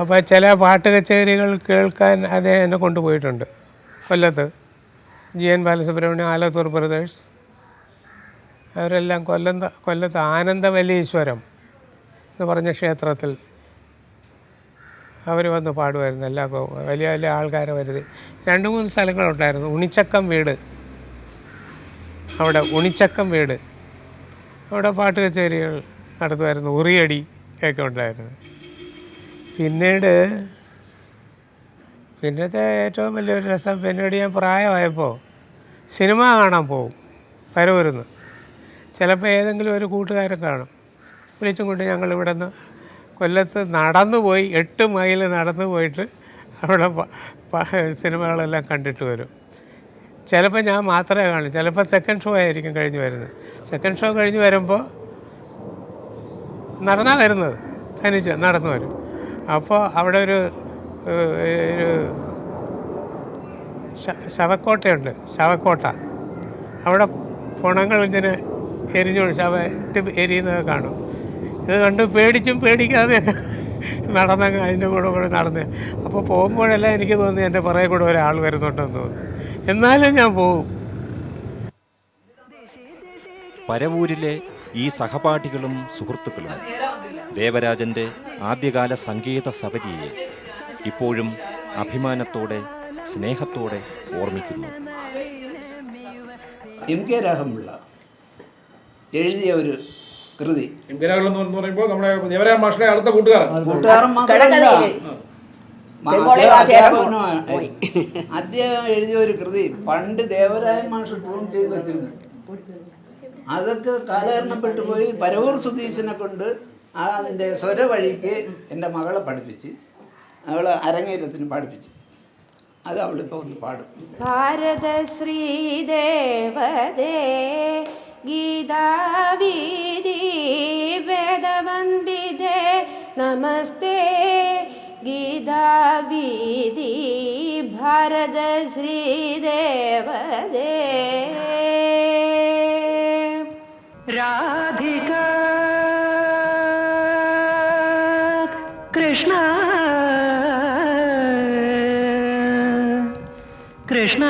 അപ്പോൾ ചില പാട്ട് കച്ചേരികൾ കേൾക്കാൻ അദ്ദേഹം എന്നെ കൊണ്ടുപോയിട്ടുണ്ട്. കൊല്ലത്ത് GN ബാലസുബ്രഹ്മണ്യം, ആലത്തൂർ ബ്രദേഴ്സ്, അവരെല്ലാം കൊല്ലത്ത് ആനന്ദവല്ലീശ്വരം എന്ന് പറഞ്ഞ ക്ഷേത്രത്തിൽ അവർ വന്ന് പാടുമായിരുന്നു. എല്ലാ വലിയ വലിയ ആൾക്കാരെ വരുതി 2-3 സ്ഥലങ്ങളുണ്ടായിരുന്നു. ഉണിച്ചക്കം വീട്, അവിടെ പാട്ട് കച്ചേരികൾ നടത്തുമായിരുന്നു. ഉറിയടി ഒക്കെ ഉണ്ടായിരുന്നു. പിന്നത്തെ ഏറ്റവും വലിയൊരു രസം, പിന്നീട് ഞാൻ പ്രായമായപ്പോൾ സിനിമ കാണാൻ പോകും പരവൂരുന്ന്. ചിലപ്പോൾ ഏതെങ്കിലും ഒരു കൂട്ടുകാരൻ കാണും, വിളിച്ചും കൊണ്ട് ഞങ്ങൾ ഇവിടെ നിന്ന് കൊല്ലത്ത് നടന്നു പോയി 8 മൈൽ നടന്നു പോയിട്ട് അവിടെ സിനിമകളെല്ലാം കണ്ടിട്ട് വരും. ചിലപ്പോൾ ഞാൻ മാത്രമേ കാണൂ, ചിലപ്പോൾ സെക്കൻഡ് ഷോ ആയിരിക്കും കഴിഞ്ഞ് വരുന്നത്. സെക്കൻഡ് ഷോ കഴിഞ്ഞ് വരുമ്പോൾ നടന്നാണ് വരുന്നത്, തനിച്ച് നടന്നു വരും. അപ്പോൾ അവിടെ ഒരു ശവക്കോട്ടയുണ്ട്, ശവക്കോട്ട. അവിടെ പുണങ്ങൾ ഇങ്ങനെ ശവറ്റ് എരിയുന്നതൊക്കെ കാണും. ഇത് കണ്ട് പേടിച്ചും പേടിക്കാതെ നടന്നങ്ങ് അതിൻ്റെ കൂടെ നടന്ന്. അപ്പോൾ പോകുമ്പോഴെല്ലാം എനിക്ക് തോന്നി എൻ്റെ പുറകെ കൂടെ ഒരാൾ വരുന്നുണ്ടെന്ന് തോന്നി. എന്നാലും ഞാൻ പോകും. പരവൂരിലെ ഈ സഹപാഠികളും സുഹൃത്തുക്കളും ദേവരാജൻ്റെ ആദ്യകാല സംഗീത സബരിയെ ഇപ്പോഴും അഭിമാനത്തോടെ സ്നേഹത്തോടെ ഓർമ്മിക്കുന്നു. MK രാഘവപിള്ള എഴുതിയ ഒരു കൃതി. MK രാഘവൻ എന്ന് പറയുമ്പോൾ നമ്മുടെ ദേവരാജൻ മാഷിന്റെ അടുത്ത കൂട്ടുകാരൻ അദ്ദേഹം എഴുതിയ ഒരു കൃതി പണ്ട് ദേവരാജൻ മാഷ് ട്യൂൺ ചെയ്ത് വെച്ചിരുന്നു. അതൊക്കെ കാലഹരണപ്പെട്ടു പോയി. പരവൂർ സുധീശനെ കൊണ്ട് അതിൻ്റെ സ്വര വഴിക്ക് എൻ്റെ മകളെ പഠിപ്പിച്ച്, അവൾ അരങ്ങേറ്റത്തിന് പഠിപ്പിച്ചു. അത് അവളിപ്പോൾ ഒന്ന് പാടും. ഭാരത ശ്രീദേവദേ ഗീതാവീതി വേദവന്ദിതേ നമസ്തേ ഗീതാവീതി ഭാരത ശ്രീദേവദേ. രാധിക കൃഷ്ണ കൃഷ്ണ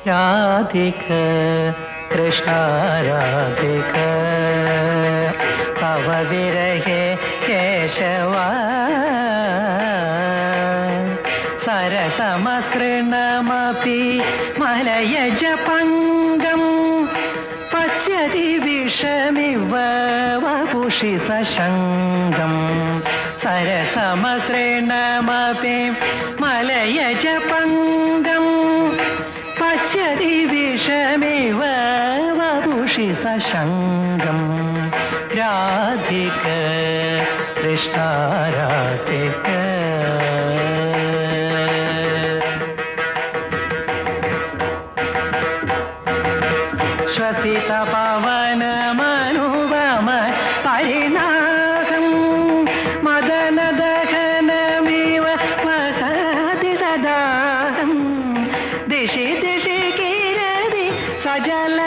രാധിക കൃഷ്ണ രാധിക തവ വിരഹേ കേശവ സരസമസൃണമപി മലയജ പങ്കം പശ്യതി വിഷമിവ വപുഷി സശങ്കം. സരസമസൃണമപി മലയജ പങ്കം പശ്യതി വിഷമിവ വപുഷി സശങ്കം. രാധിക കൃഷ്ണ രാധിക ശ്വസിത പവനമനുപമ പരിണാഹം മദനദഹനമിവ വഹതി സദാഹം. ദിശി ദിശി കിരതി സജല